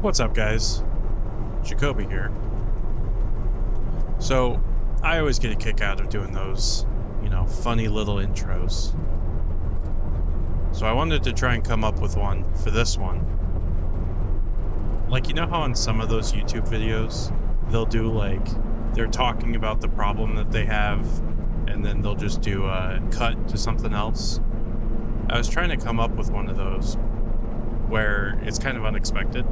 What's up, guys? Jacobi here. So, I always get a kick out of doing those, funny little intros. So I wanted to try and come up with one for this one. Like, you know how in some of those YouTube videos, they'll do they're talking about the problem that they have, and then they'll just do a cut to something else? I was trying to come up with one of those where it's kind of unexpected,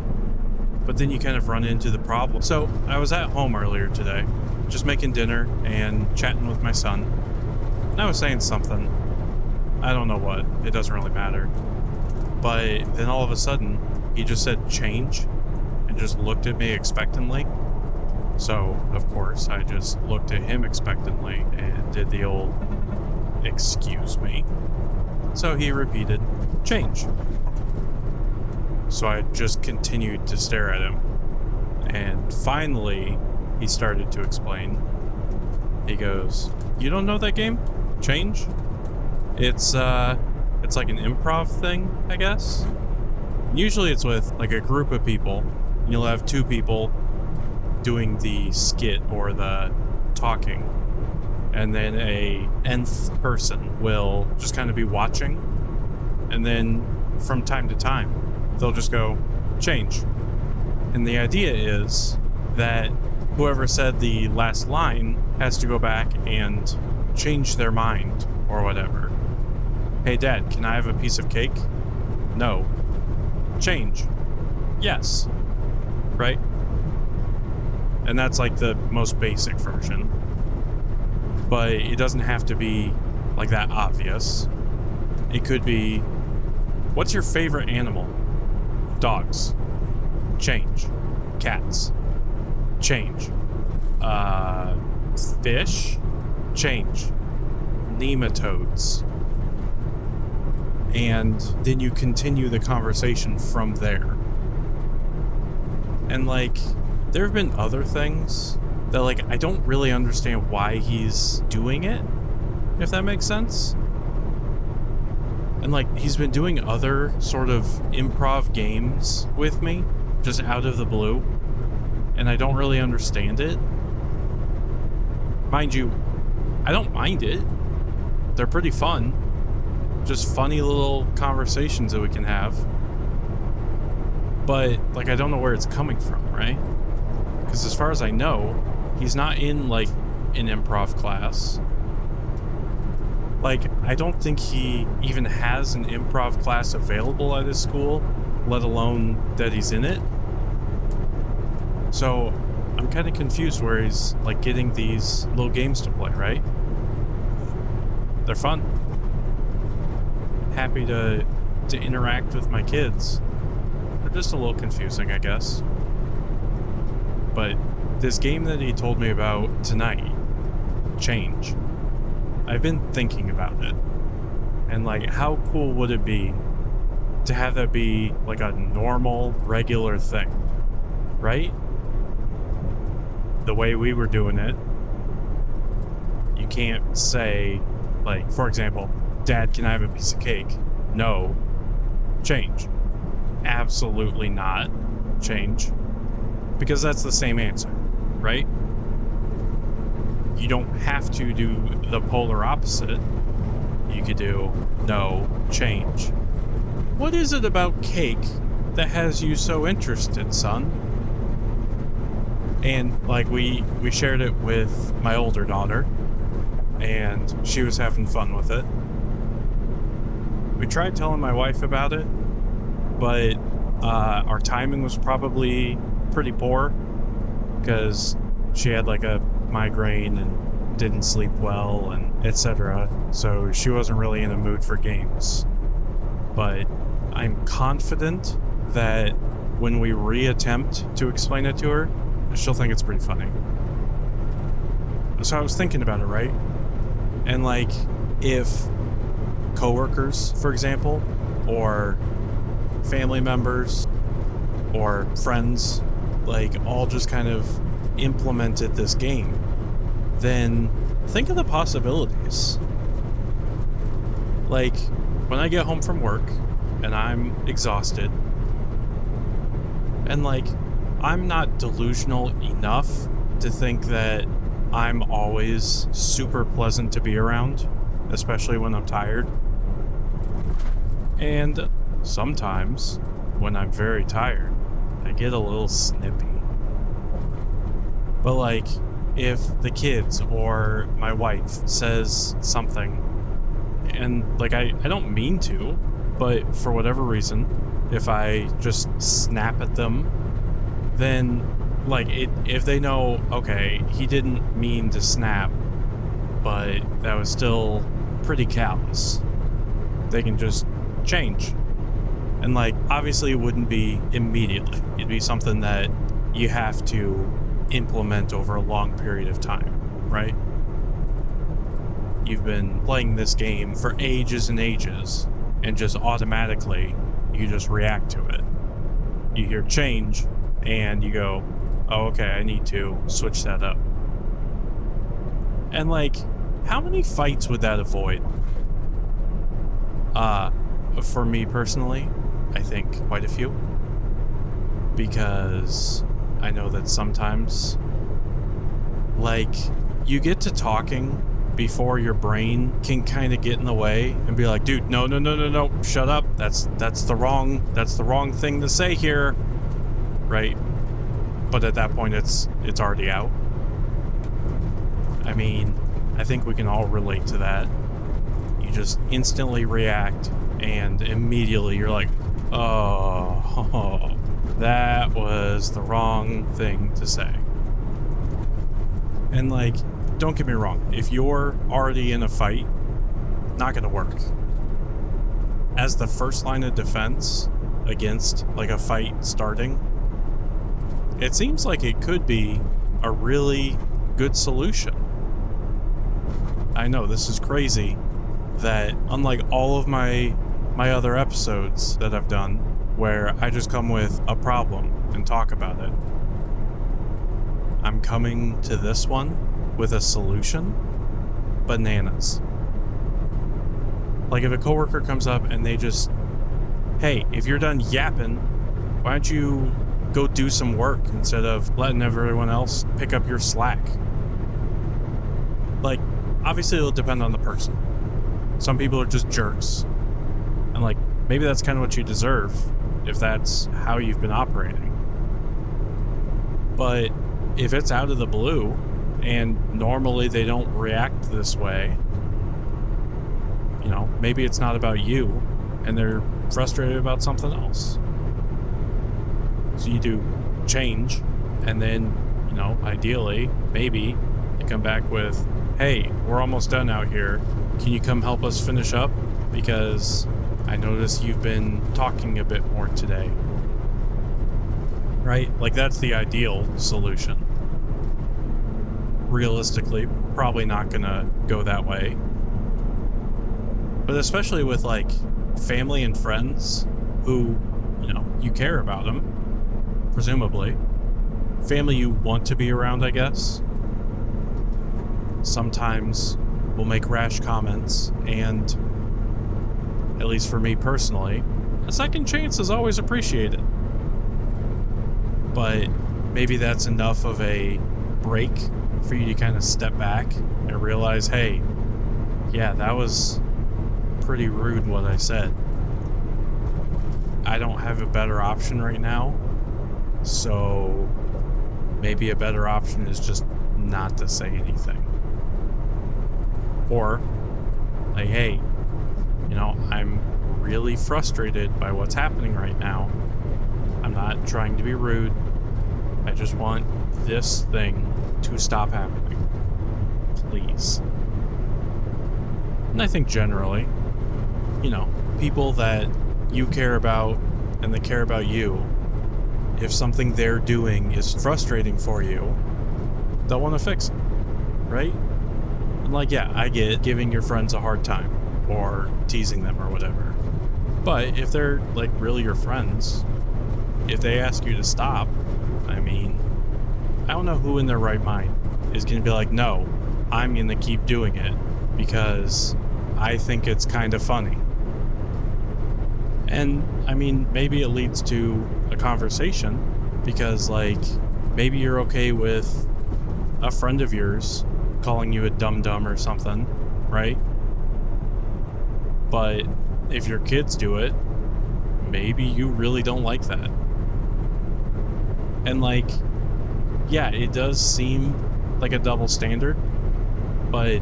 but then you kind of run into the problem. So I was at home earlier today, just making dinner and chatting with my son. And I was saying something. I don't know what. It doesn't really matter. But then all of a sudden, he just said change and just looked at me expectantly. So, of course, I just looked at him expectantly and did the old, excuse me. So he repeated, change. So I just continued to stare at him. And finally, he started to explain. He goes, "You don't know that game? Change? It's like an improv thing, I guess. Usually it's with like a group of people. And you'll have two people doing the skit or the talking. And then a nth person will just kind of be watching. And then from time to time, they'll just go, change. And the idea is that whoever said the last line has to go back and change their mind or whatever. Hey, Dad, can I have a piece of cake? No. Change. Yes. Right? And that's like the most basic version. But it doesn't have to be like that obvious. It could be, what's your favorite animal? Dogs. Change. Cats. Change. Fish. Change. Nematodes. And then you continue the conversation from there. And there have been other things that I don't really understand why he's doing it, if that makes sense. And he's been doing other sort of improv games with me, just out of the blue, and I don't really understand it. Mind you, I don't mind it. They're pretty fun. Just funny little conversations that we can have. But, I don't know where it's coming from, right? Because as far as I know, he's not in, an improv class. I don't think he even has an improv class available at his school, let alone that he's in it. So, I'm kind of confused where he's, getting these little games to play, right? They're fun. Happy to interact with my kids. They're just a little confusing, I guess. But this game that he told me about tonight, change. I've been thinking about it. And how cool would it be to have that be a normal, regular thing, right? The way we were doing it, you can't say, for example, Dad, can I have a piece of cake? No. Change. Absolutely not. Change. Because that's the same answer, right? You don't have to do the polar opposite. You could do no, change. What is it about cake that has you so interested, son? And we shared it with my older daughter, and she was having fun with it. We tried telling my wife about it, but our timing was probably pretty poor because she had a migraine and didn't sleep well and etc. So she wasn't really in a mood for games. But I'm confident that when we reattempt to explain it to her, she'll think it's pretty funny. So I was thinking about it, right? And if coworkers, for example, or family members or friends, all just kind of implemented this game, then think of the possibilities. When I get home from work and I'm exhausted And like, I'm not delusional enough to think that I'm always super pleasant to be around, especially when I'm tired. And sometimes, when I'm very tired, I get a little snippy. But like, if the kids or my wife says something, and like I don't mean to, but for whatever reason, if I just snap at them, then like if they know, okay, he didn't mean to snap, but that was still pretty callous, they can just change. And like, obviously it wouldn't be immediately. It'd be something that you have to implement over a long period of time, right? You've been playing this game for ages and ages, and just automatically you just react to it. You hear change and you go, oh, okay, I need to switch that up. And like, how many fights would that avoid? For me personally, I think quite a few. Because I know that sometimes, like, you get to talking before your brain can kind of get in the way and be like, dude, no, shut up. That's the wrong thing to say here, right? But at that point, it's already out. I mean, I think we can all relate to that. You just instantly react, and immediately you're like, oh, that was the wrong thing to say. And like, don't get me wrong, if you're already in a fight, not gonna work. As the first line of defense against like a fight starting, it seems like it could be a really good solution. I know this is crazy that unlike all of my other episodes that I've done where I just come with a problem and talk about it, I'm coming to this one with a solution. Bananas. Like if a coworker comes up and they just, hey, if you're done yapping, why don't you go do some work instead of letting everyone else pick up your slack? Like, obviously it'll depend on the person. Some people are just jerks. And like, maybe that's kind of what you deserve if that's how you've been operating. But if it's out of the blue, and normally they don't react this way, you know, maybe it's not about you and they're frustrated about something else. So you do change, and then, you know, ideally, maybe you come back with, hey, we're almost done out here. Can you come help us finish up? Because I notice you've been talking a bit more today. Right? Like, that's the ideal solution. Realistically, probably not gonna go that way. But especially with like family and friends who, you know, you care about them, presumably. Family you want to be around, I guess. Sometimes will make rash comments, and at least for me personally, a second chance is always appreciated. But maybe that's enough of a break for you to kind of step back and realize, hey, yeah, that was pretty rude what I said. I don't have a better option right now, so maybe a better option is just not to say anything. Or, like, hey, you know, I'm really frustrated by what's happening right now. I'm not trying to be rude. I just want this thing to stop happening. Please. And I think generally, you know, people that you care about and that care about you, if something they're doing is frustrating for you, they'll want to fix it, right? And like, yeah, I get giving your friends a hard time or teasing them or whatever. But if they're like really your friends, if they ask you to stop, I mean, I don't know who in their right mind is going to be like, no, I'm going to keep doing it because I think it's kind of funny. And I mean, maybe it leads to a conversation, Because, like, maybe you're okay with a friend of yours calling you a dum-dum or something, right? But if your kids do it, maybe you really don't like that. And, like, yeah, it does seem like a double standard, but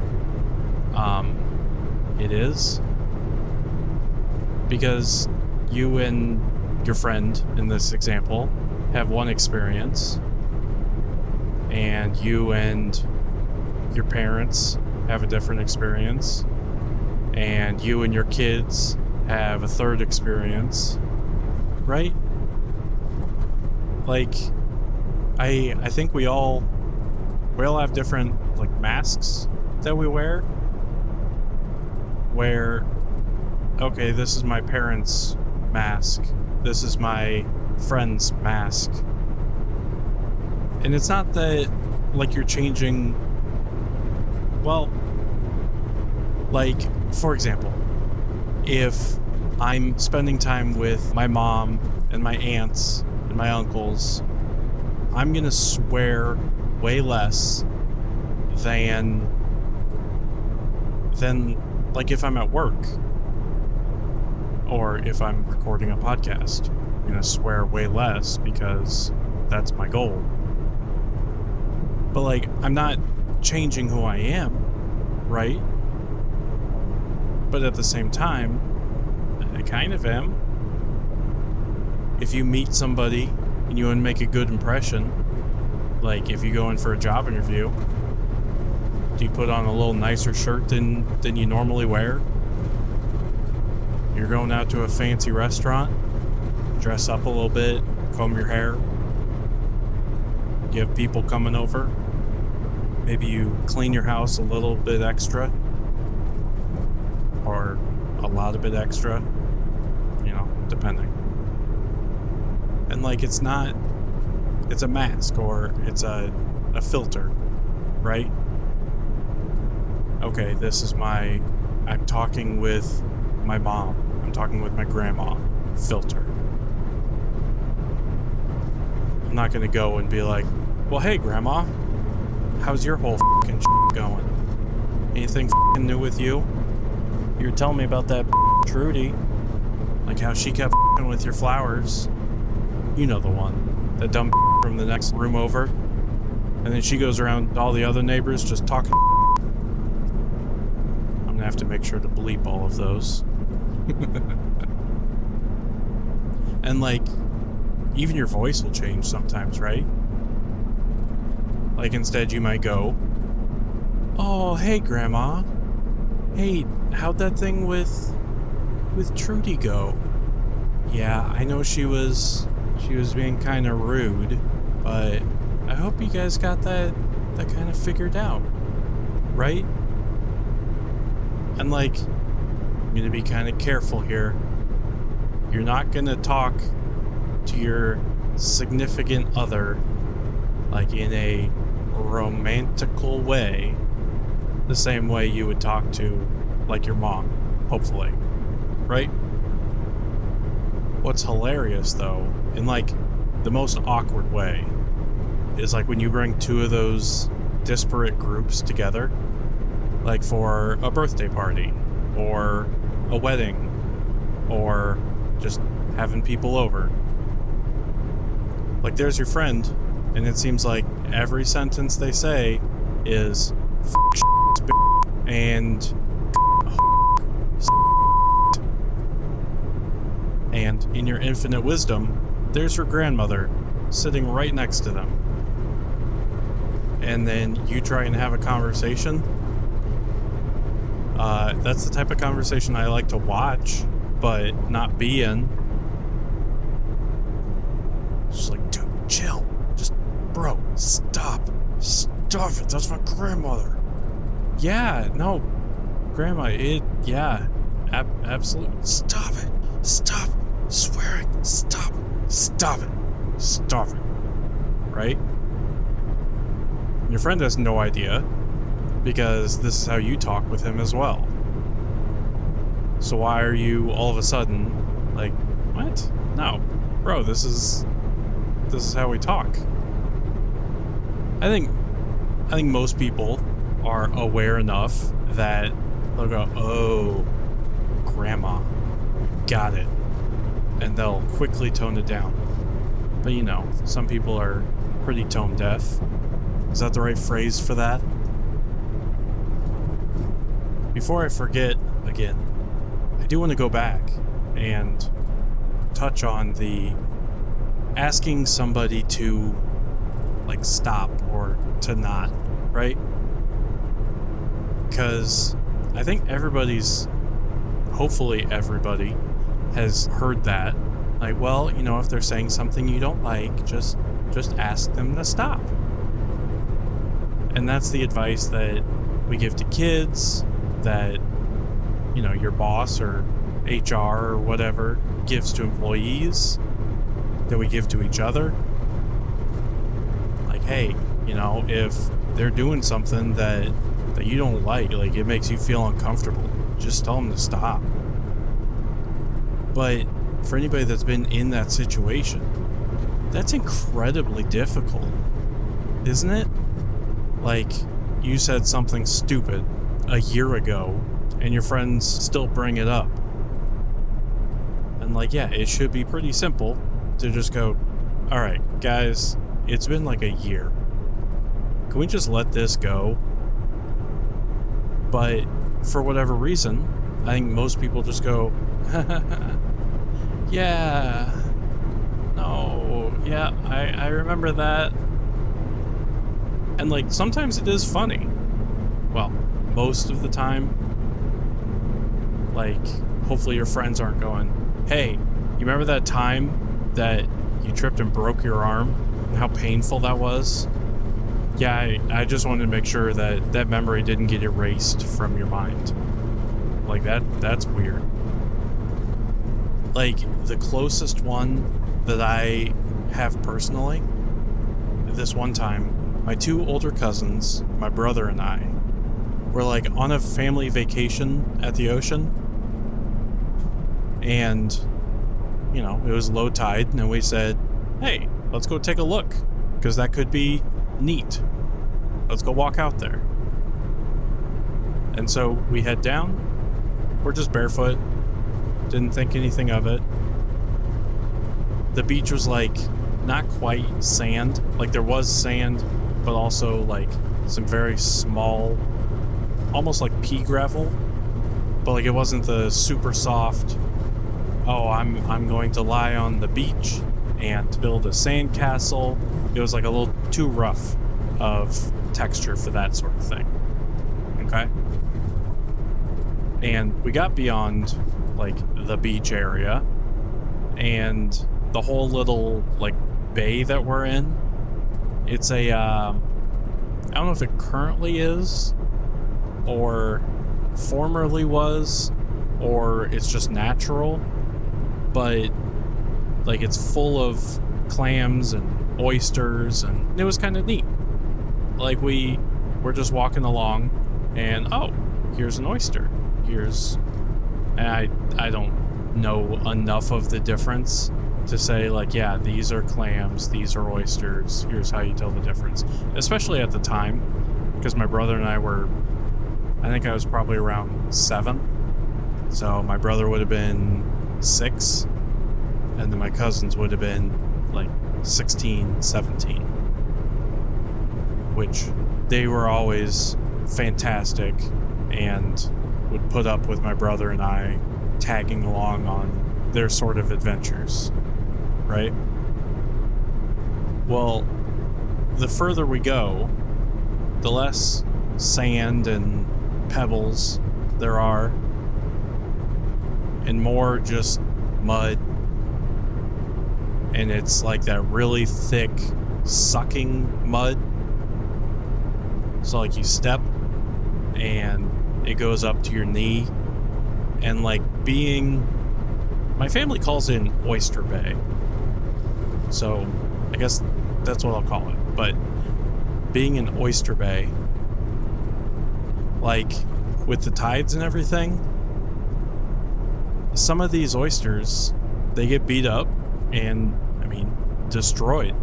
it is. Because you and your friend in this example have one experience, and you and your parents have a different experience, and you and your kids have a third experience, right? Like, I think we all have different, like, masks that we wear, where, okay, this is my parents' mask, this is my friend's mask. And it's not that, like, you're changing, well, like, for example, if I'm spending time with my mom and my aunts and my uncles, I'm gonna swear way less than like if I'm at work or if I'm recording a podcast. I'm gonna swear way less because that's my goal. But, like, I'm not changing who I am, right? But at the same time, I kind of am. If you meet somebody and you want to make a good impression, like if you go in for a job interview, do you put on a little nicer shirt than you normally wear? You're going out to a fancy restaurant, dress up a little bit, comb your hair. You have people coming over. Maybe you clean your house a little bit extra, or a lot of bit extra, you know, depending. And, like, it's a mask, or it's a filter, right? Okay, this is I'm talking with my mom, I'm talking with my grandma, filter. I'm not gonna go and be like, well, hey, grandma, how's your whole f***ing going? Anything f***ing new with you? You were telling me about that Trudy, like how she kept f***ing with your flowers. You know the one, the dumb from the next room over. And then she goes around to all the other neighbors just talking. I'm gonna have to make sure to bleep all of those. And, like, even your voice will change sometimes, right? Like, instead you might go, oh, hey, grandma. Hey, how'd that thing with Trudy go? Yeah, I know she was being kind of rude, but I hope you guys got that kind of figured out, right? And, like, I'm gonna be kind of careful here. You're not gonna talk to your significant other, like, in a romantical way, the same way you would talk to, like, your mom, hopefully, right? What's hilarious, though, in, like, the most awkward way, is, like, when you bring two of those disparate groups together, like for a birthday party, or a wedding, or just having people over. Like, there's your friend, and it seems like every sentence they say is and and in your infinite wisdom, there's your grandmother sitting right next to them. And then you try and have a conversation. That's the type of conversation I like to watch, but not be in. Just like, dude, chill. Just, bro, stop it. That's my grandmother. Yeah, no, grandma, absolutely. Stop it. Stop swearing. Stop it. Right? Your friend has no idea, because this is how you talk with him as well. So why are you all of a sudden like, what? No, bro, this is this is how we talk. I think most people are aware enough that they'll go, oh, grandma, got it. And they'll quickly tone it down. But you know, some people are pretty tone deaf. Is that the right phrase for that? Before I forget again, I do want to go back and touch on the asking somebody to like stop or to not, right? Because I think hopefully everybody has heard that. Like, well, you know, if they're saying something you don't like, just ask them to stop. And that's the advice that we give to kids, that, you know, your boss or HR or whatever gives to employees, that we give to each other. Like, hey, you know, if they're doing something that you don't like it makes you feel uncomfortable, just tell them to stop. But for anybody that's been in that situation, that's incredibly difficult, isn't it? Like, you said something stupid a year ago, and your friends still bring it up. And like, yeah, it should be pretty simple to just go, all right, guys, it's been like a year. Can we just let this go? But for whatever reason, I think most people just go, yeah, no, yeah, I remember that. And like, sometimes it is funny. Well, most of the time. Like, hopefully your friends aren't going, hey, you remember that time that you tripped and broke your arm and how painful that was? Yeah, I just wanted to make sure that that memory didn't get erased from your mind. Like, that's weird. Like, the closest one that I have personally, this one time, my two older cousins, my brother and I, were like on a family vacation at the ocean. And, you know, it was low tide, and we said, hey, let's go take a look, because that could be neat. Let's go walk out there. And so we head down. We're just barefoot. Didn't think anything of it. The beach was like not quite sand. Like, there was sand, but also like some very small, almost like pea gravel. But like, it wasn't the super soft, oh, I'm going to lie on the beach and build a sand castle. It was like a little too rough of texture for that sort of thing. Okay? And we got beyond like the beach area, and the whole little like bay that we're in, it's a I don't know if it currently is or formerly was, or it's just natural, but like, it's full of clams and oysters, and it was kind of neat. Like, we were just walking along, and oh, here's an oyster. And I don't know enough of the difference to say like, yeah, these are clams, these are oysters, here's how you tell the difference. Especially at the time, because my brother and I think I was probably around 7. So my brother would have been 6, and then my cousins would have been like 16, 17. Which, they were always fantastic and would put up with my brother and I tagging along on their sort of adventures, right? Well, the further we go, the less sand and pebbles there are, and more just mud. And it's like that really thick, sucking mud. So like, you step and it goes up to your knee. And like, my family calls it an oyster bay, so I guess that's what I'll call it. But being an oyster bay, like with the tides and everything, some of these oysters, they get beat up, and I mean, destroyed.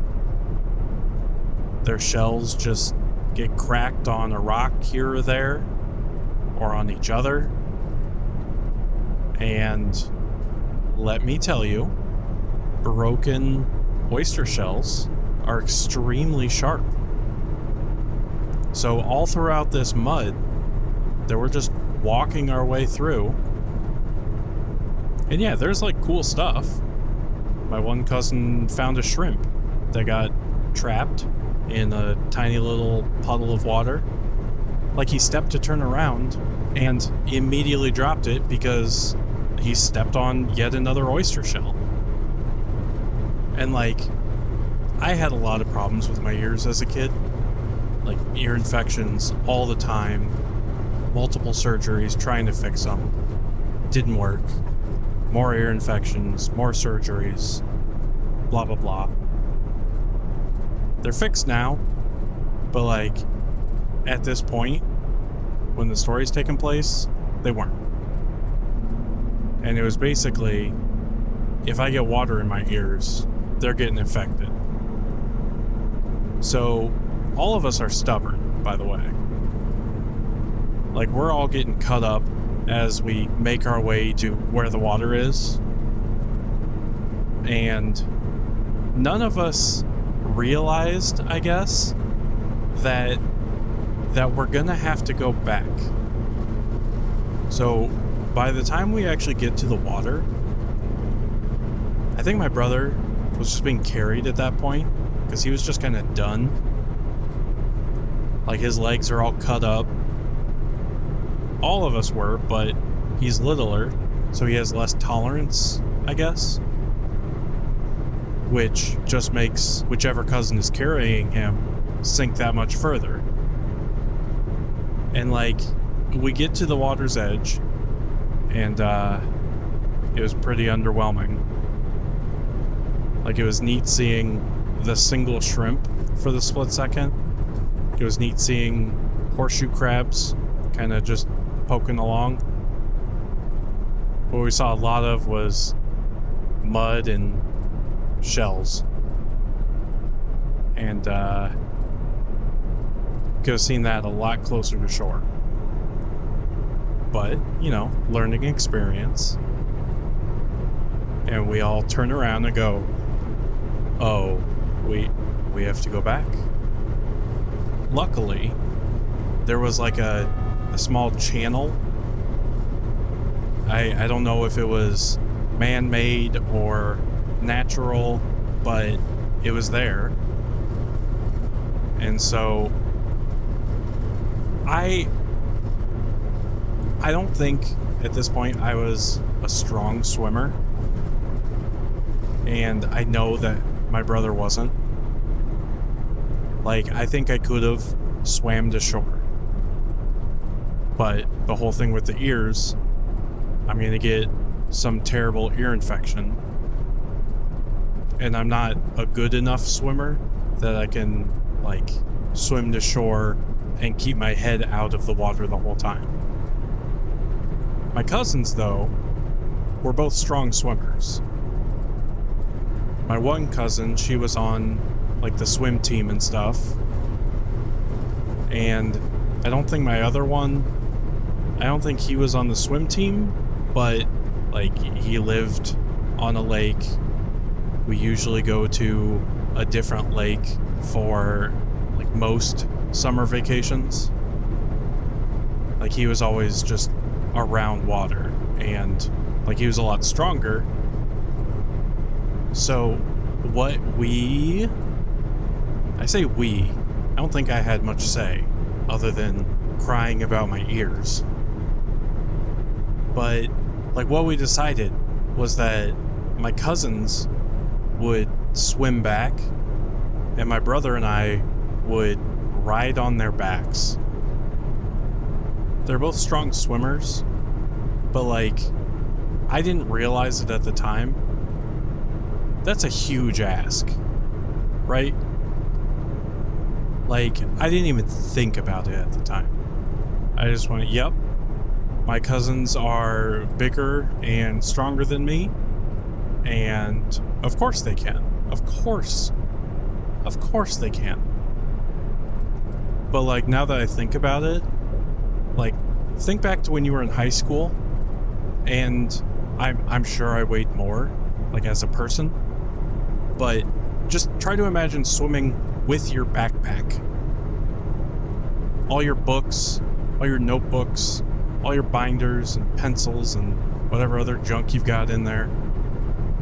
Their shells just get cracked on a rock here or there, or on each other. And let me tell you, broken oyster shells are extremely sharp. So all throughout this mud that we're just walking our way through, and yeah, there's like cool stuff. My one cousin found a shrimp that got trapped in a tiny little puddle of water. Like, he stepped to turn around and immediately dropped it because he stepped on yet another oyster shell. And like, I had a lot of problems with my ears as a kid. Like, ear infections all the time, multiple surgeries trying to fix them. Didn't work. More ear infections, more surgeries, blah, blah, blah. They're fixed now, but like, at this point, when the story's taking place, they weren't. And it was basically, if I get water in my ears, they're getting infected. So, all of us are stubborn, by the way. Like, we're all getting cut up as we make our way to where the water is. And none of us realized, I guess, that we're gonna have to go back. So by the time we actually get to the water, I think my brother was just being carried at that point because he was just kind of done. Like, his legs are all cut up. All of us were, but he's littler, so he has less tolerance, I guess. Which just makes whichever cousin is carrying him sink that much further. And like, we get to the water's edge, and it was pretty underwhelming. Like, it was neat seeing the single shrimp for the split second. It was neat seeing horseshoe crabs kind of just poking along. What we saw a lot of was mud and shells. And could have seen that a lot closer to shore. But, you know, learning experience. And we all turn around and go, oh, we have to go back. Luckily, there was like a small channel. I don't know if it was man-made or natural, but it was there. And so I don't think at this point I was a strong swimmer, and I know that my brother wasn't. Like, I think I could have swam to shore, but the whole thing with the ears, I'm gonna get some terrible ear infection, and I'm not a good enough swimmer that I can like swim to shore and keep my head out of the water the whole time. My cousins, though, were both strong swimmers. My one cousin, she was on like the swim team and stuff, and I don't think my other one, I don't think he was on the swim team, but like, he lived on a lake. We usually go to a different lake for like most summer vacations. Like, he was always just around water, and like, he was a lot stronger. So I say we, I don't think I had much say other than crying about my ears. But like, what we decided was that my cousins would swim back, and my brother and I would ride on their backs. They're both strong swimmers, but like, I didn't realize it at the time. That's a huge ask, right? Like, I didn't even think about it at the time. I just went, yep, my cousins are bigger and stronger than me, and of course they can. Of course. Of course they can. But, like, now that I think about it, like, think back to when you were in high school, and I'm sure I weighed more, like, as a person, but just try to imagine swimming with your backpack. All your books, all your notebooks, all your binders and pencils and whatever other junk you've got in there.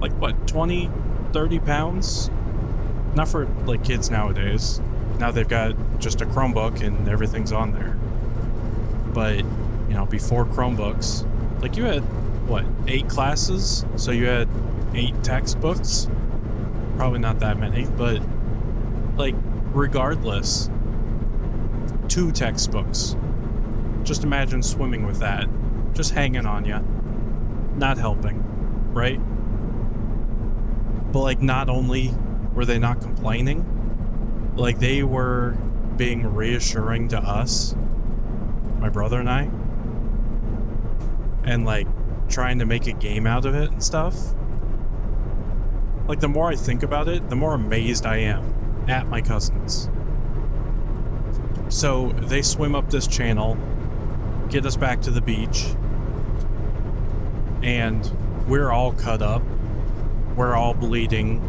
Like, what, 20, 30 pounds? Not for, like, kids nowadays. Now they've got just a Chromebook and everything's on there. But, you know, before Chromebooks, like, you had, what, 8 classes? So you had 8 textbooks? Probably not that many, but, like, regardless, 2 textbooks. Just imagine swimming with that. Just hanging on you. Not helping, right? But, like, not only were they not complaining, like, they were being reassuring to us, my brother and I, and, like, trying to make a game out of it and stuff. Like, the more I think about it, the more amazed I am at my cousins. So they swim up this channel, get us back to the beach, and we're all cut up, we're all bleeding,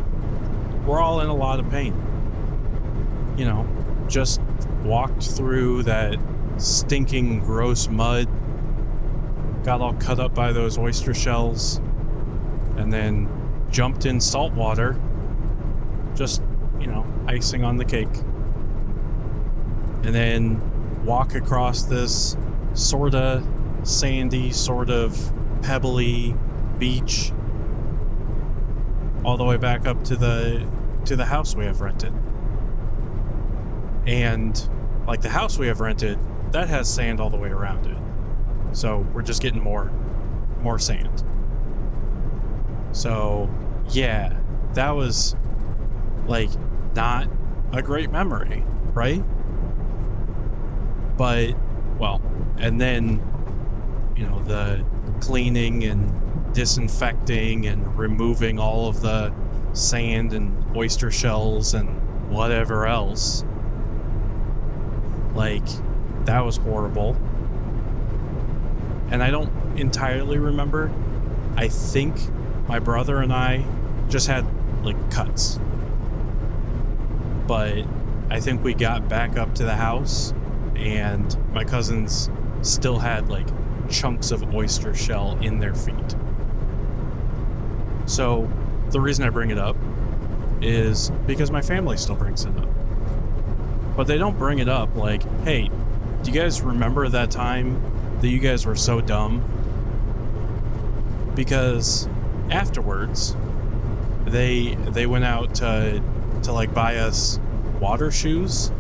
we're all in a lot of pain. You know, just walked through that stinking, gross mud, got all cut up by those oyster shells, and then jumped in salt water, just, you know, icing on the cake. And then walk across this sort of sandy, sort of pebbly beach all the way back up to the house we have rented. And, like, the house we have rented, that has sand all the way around it. So we're just getting more sand. So, yeah, that was, like, not a great memory, right? But, well, and then, you know, the cleaning and disinfecting and removing all of the sand and oyster shells and whatever else. Like, that was horrible. And I don't entirely remember. I think my brother and I just had, like, cuts. But I think we got back up to the house and my cousins still had, like, chunks of oyster shell in their feet. So the reason I bring it up is because my family still brings it up. But they don't bring it up like, hey, do you guys remember that time that you guys were so dumb? Because afterwards, they went out to like buy us water shoes.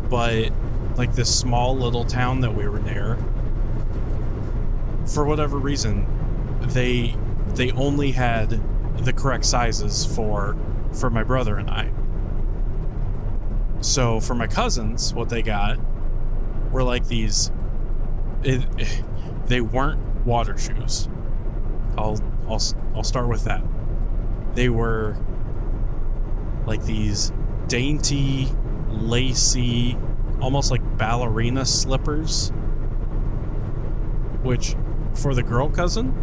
But like this small little town that we were near, for whatever reason, they only had the correct sizes for my brother and I. So for my cousins, what they got were like these. They weren't water shoes. I'll start with that. They were like these dainty, lacy, almost like ballerina slippers, which for the girl cousin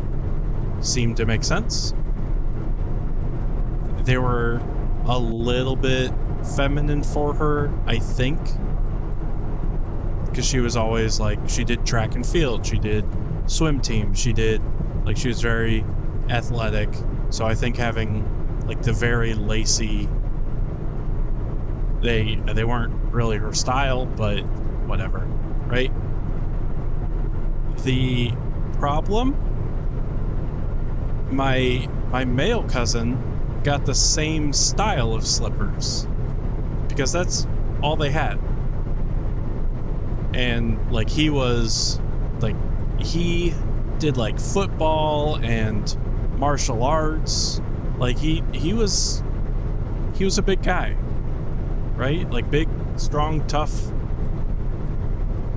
seemed to make sense. They were a little bit feminine for her, I think, because she was always like, she did track and field, she did swim team, she was very athletic. So I think having like the very lacy, they weren't really her style, but whatever, right? The problem, my male cousin got the same style of slippers because that's all they had. And like he did like football and martial arts. Like he was a big guy, right? Like big, strong, tough.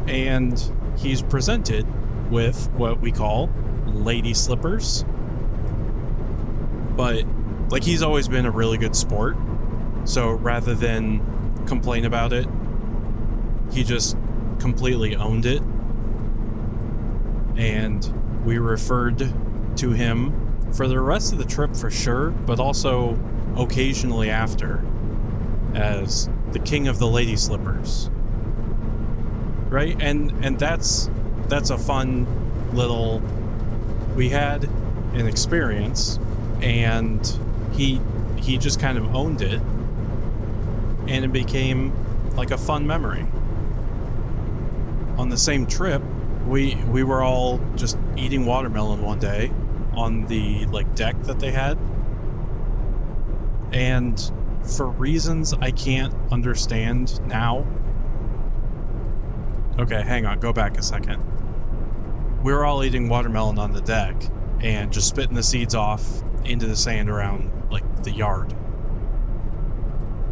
And he's presented with what we call lady slippers. But Like, he's always been a really good sport. So rather than complain about it, he just completely owned it. And we referred to him for the rest of the trip for sure, but also occasionally after, as the king of the lady slippers. Right? And that's a fun little... We had an experience, and he just kind of owned it, and it became like a fun memory. On the same trip, we were all just eating watermelon one day on the like deck that they had, and for reasons I can't understand now. Okay, hang on, go back a second. We were all eating watermelon on the deck and just spitting the seeds off into the sand around like the yard.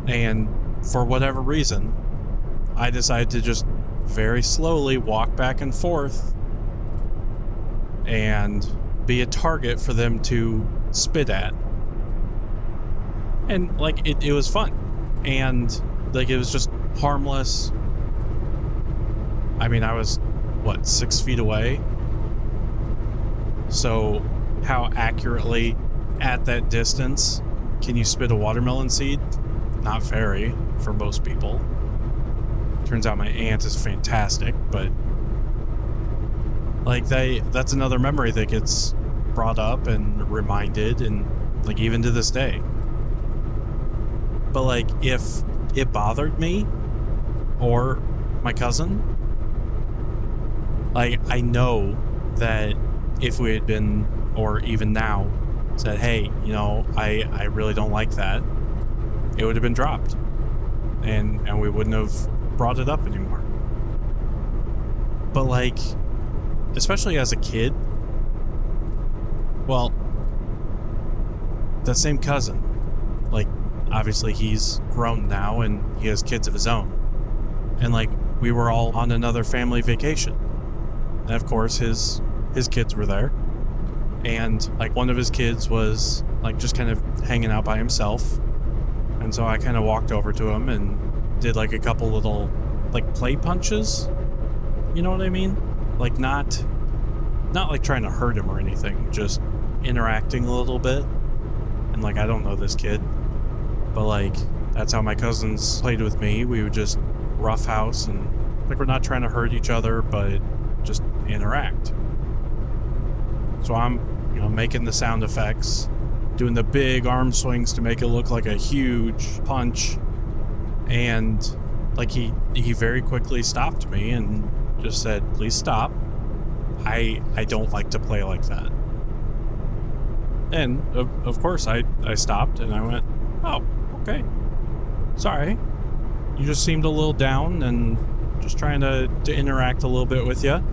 And for whatever reason, I decided to just very slowly walk back and forth and be a target for them to spit at. And like it was fun. And like it was just harmless. I mean, I was, 6 feet away? So how accurately at that distance can you spit a watermelon seed? Not very for most people. Turns out my aunt is fantastic, but like that's another memory that gets brought up and reminded, and like even to this day. But like if it bothered me or my cousin, like I know that if we had been, or even now, said, hey, you know, I really don't like that, it would have been dropped, and we wouldn't have brought it up anymore. But like, especially as a kid, well, that same cousin, like obviously he's grown now and he has kids of his own, and like we were all on another family vacation, and of course his kids were there, and like one of his kids was like just kind of hanging out by himself, and so I kind of walked over to him and did like a couple little like play punches, you know what I mean? Like not like trying to hurt him or anything, just interacting a little bit. And like I don't know this kid, but like that's how my cousins played with me. We would just roughhouse, and like we're not trying to hurt each other, but just interact. So I'm, you know, making the sound effects, doing the big arm swings to make it look like a huge punch, and like he very quickly stopped me and just said, please stop. I don't like to play like that. And of course I stopped, and I went, oh, okay, sorry, you just seemed a little down and just trying to interact a little bit with you.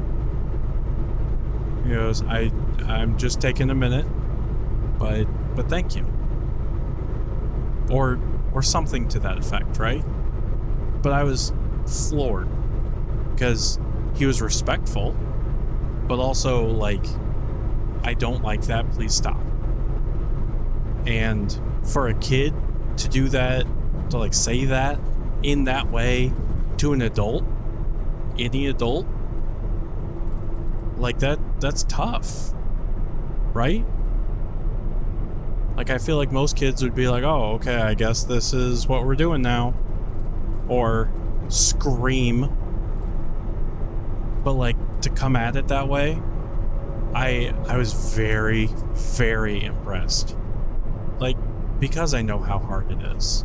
He goes, I'm just taking a minute, but thank you. Or something to that effect, right? But I was floored because he was respectful, but also like, I don't like that, please stop. And for a kid to do that, to like say that in that way to an adult, any adult, like that's tough, right? Like I feel like most kids would be like, oh, okay, I guess this is what we're doing now, or scream. But like to come at it that way, I was very, very impressed. Like, because I know how hard it is.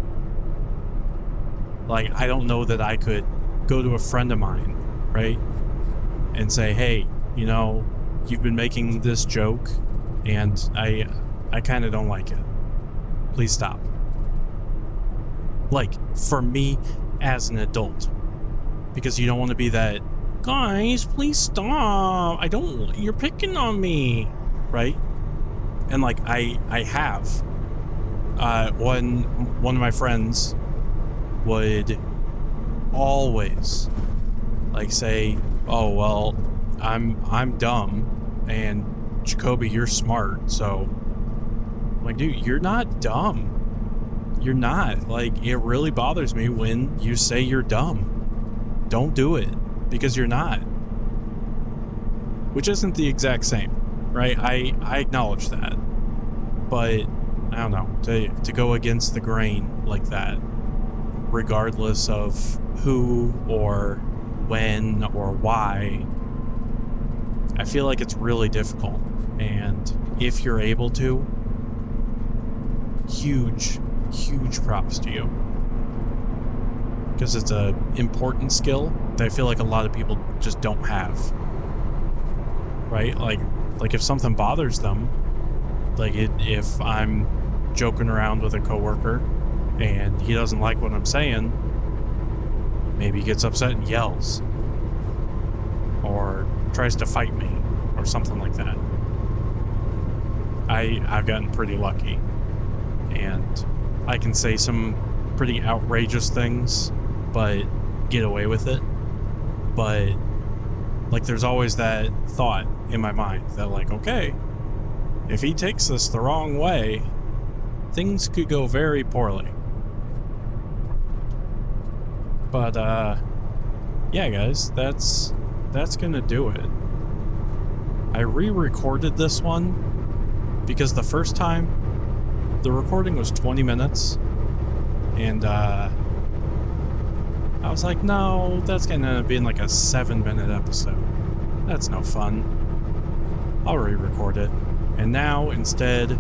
Like, I don't know that I could go to a friend of mine, right, and say, hey, you know, you've been making this joke and I kind of don't like it. Please stop. Like, for me as an adult. Because you don't want to be that, guys, please stop. You're picking on me. Right? And like, I have. One of my friends would always like say, oh, well, I'm dumb and Jacobi, you're smart, so I'm like, dude, you're not dumb. You're not. Like, it really bothers me when you say you're dumb. Don't do it, because you're not. Which isn't the exact same, right? I acknowledge that. But, I don't know, to go against the grain like that, regardless of who or when or why, I feel like it's really difficult. And if you're able to, huge props to you. Because it's a important skill that I feel like a lot of people just don't have. Right? Like if something bothers them, like if I'm joking around with a coworker and he doesn't like what I'm saying, maybe he gets upset and yells. Or tries to fight me or something like that. I've gotten pretty lucky. And I can say some pretty outrageous things, but get away with it. But, like, there's always that thought in my mind that, like, okay, if he takes this the wrong way, things could go very poorly. But, yeah, guys, that's gonna do it. I re-recorded this one because the first time the recording was 20 minutes, and I was like, no, that's gonna end up being like a 7-minute episode. That's no fun. I'll re-record it. And now, instead,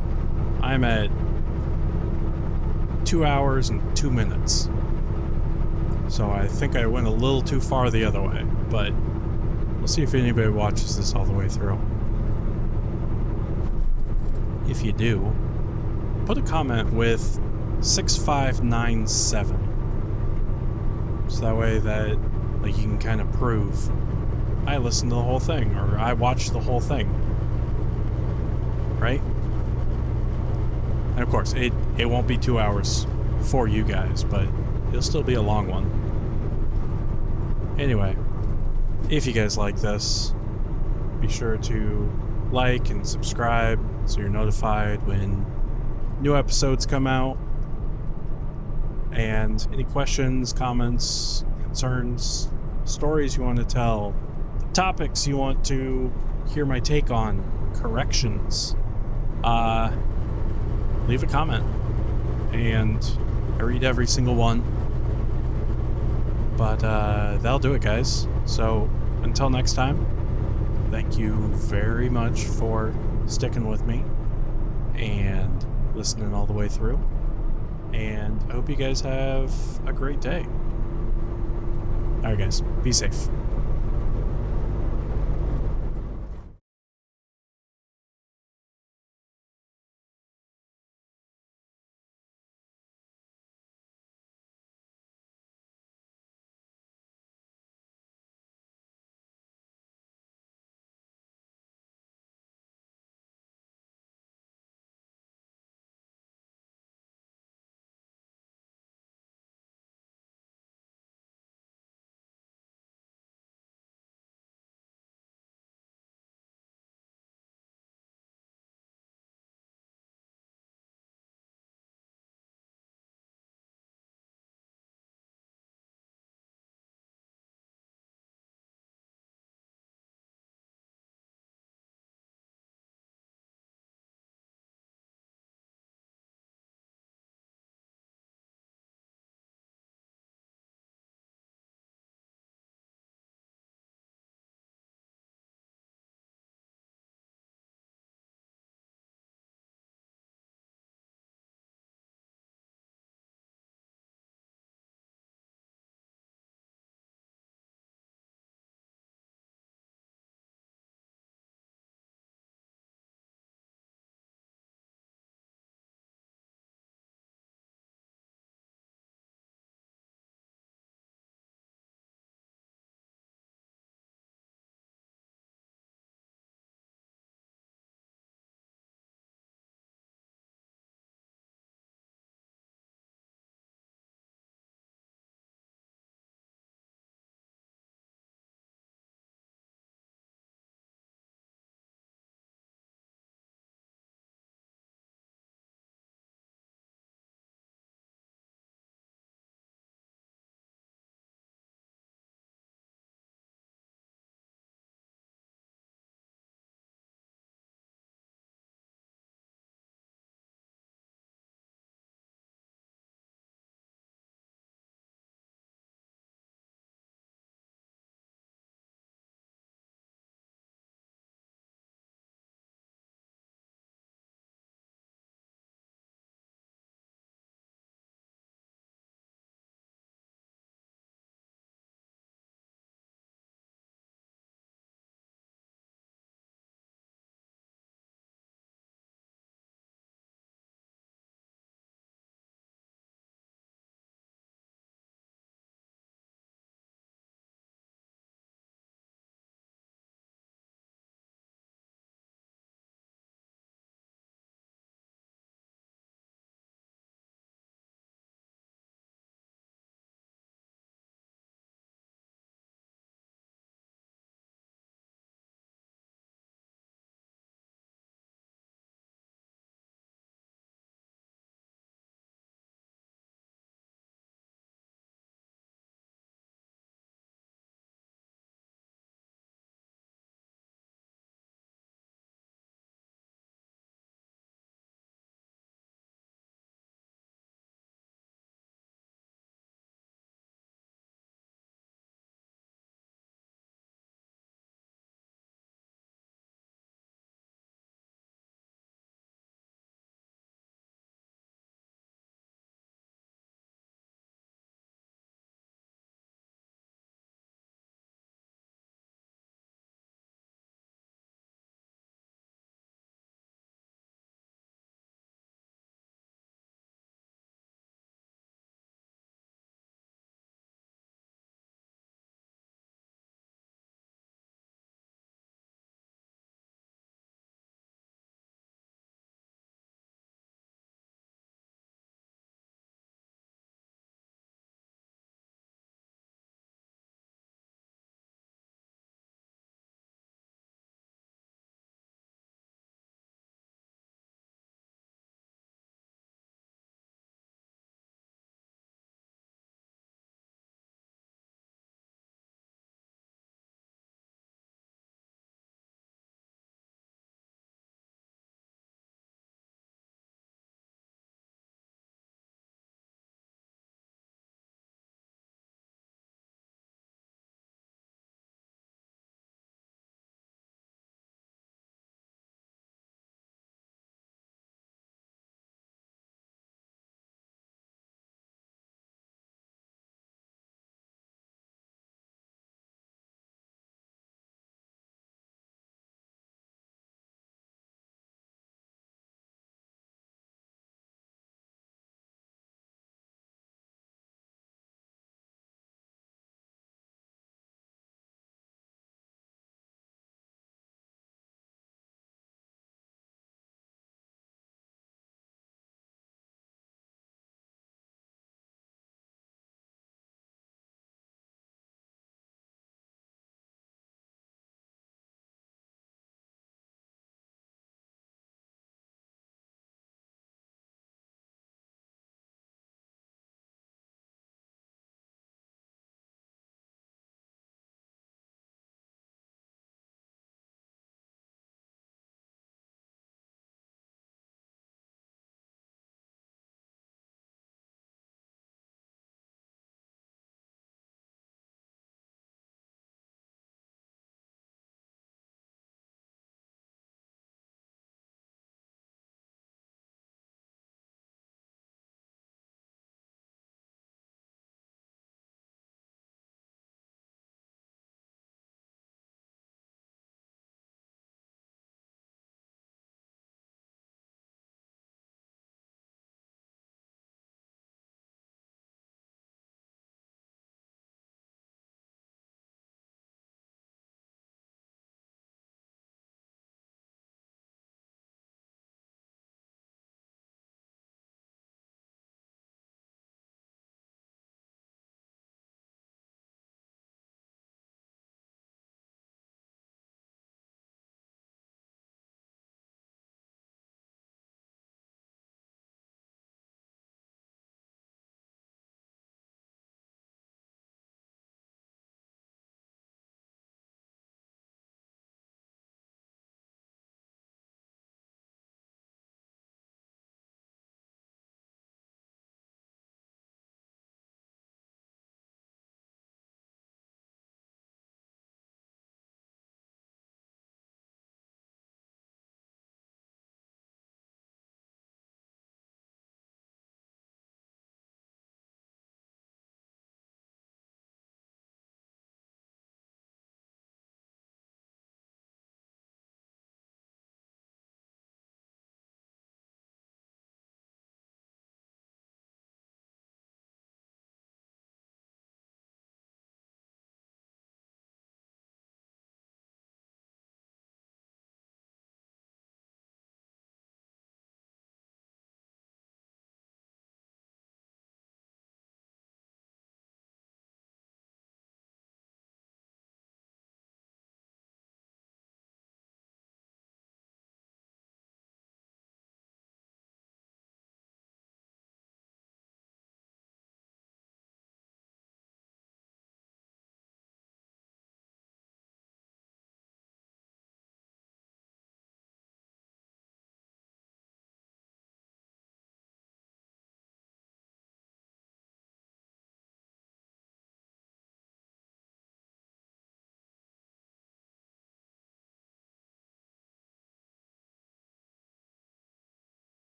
I'm at 2 hours and 2 minutes. So I think I went a little too far the other way, but we'll see if anybody watches this all the way through. If you do, put a comment with 6597. So that way that, like, you can kind of prove I listened to the whole thing, or I watched the whole thing. Right? And of course, it won't be 2 hours for you guys, but it'll still be a long one. Anyway, if you guys like this, be sure to like and subscribe so you're notified when new episodes come out. And any questions, comments, concerns, stories you want to tell, topics you want to hear my take on, corrections, leave a comment. And I read every single one. But that'll do it, guys. So until next time, thank you very much for sticking with me and listening all the way through. And I hope you guys have a great day. Alright, guys, be safe.